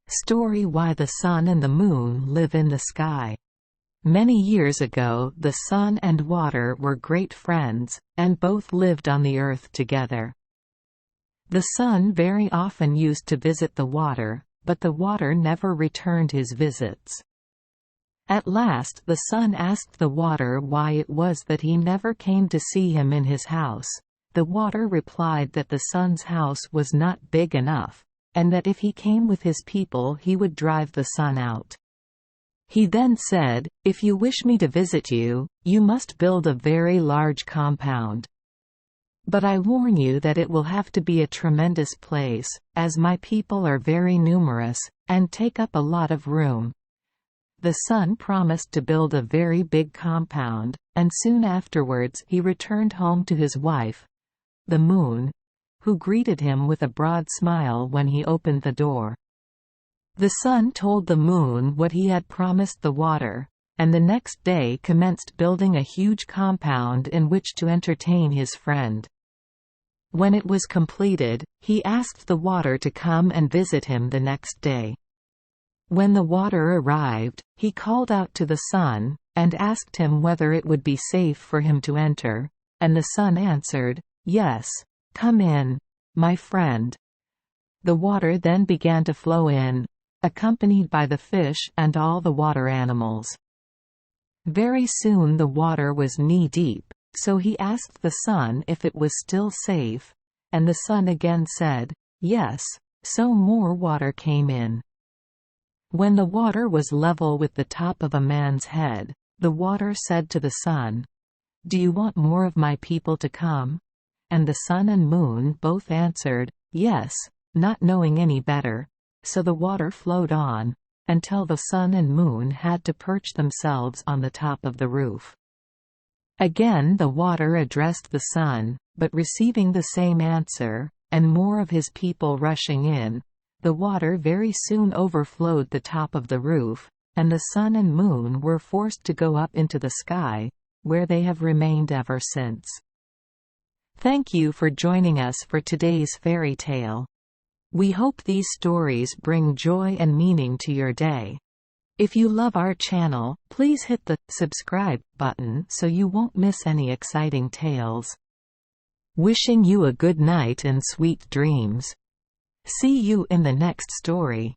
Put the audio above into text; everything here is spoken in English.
Story: Why the Sun and the Moon Live in the Sky. Many years ago, the sun and water were great friends, and both lived on the earth together. The sun very often used to visit the water, but the water never returned his visits. At last the sun asked the water why it was that he never came to see him in his house. The water replied that the sun's house was not big enough, and that if he came with his people he would drive the sun out. He then said, "If you wish me to visit you, you must build a very large compound. But I warn you that it will have to be a tremendous place, as my people are very numerous, and take up a lot of room." The sun promised to build a very big compound, and soon afterwards he returned home to his wife, the moon, who greeted him with a broad smile when he opened the door. The sun told the moon what he had promised the water, and the next day commenced building a huge compound in which to entertain his friend. When it was completed, he asked the water to come and visit him the next day. When the water arrived, he called out to the sun, and asked him whether it would be safe for him to enter, and the sun answered, "Yes, come in, my friend." The water then began to flow in, accompanied by the fish and all the water animals. Very soon the water was knee-deep, so he asked the sun if it was still safe, and the sun again said, "Yes," so more water came in. When the water was level with the top of a man's head, the water said to the sun, "Do you want more of my people to come?" And the sun and moon both answered, "Yes," not knowing any better, so the water flowed on, until the sun and moon had to perch themselves on the top of the roof. Again the water addressed the sun, but receiving the same answer, and more of his people rushing in, the water very soon overflowed the top of the roof, and the sun and moon were forced to go up into the sky, where they have remained ever since. Thank you for joining us for today's fairy tale. We hope these stories bring joy and meaning to your day. If you love our channel, please hit the subscribe button so you won't miss any exciting tales. Wishing you a good night and sweet dreams. See you in the next story.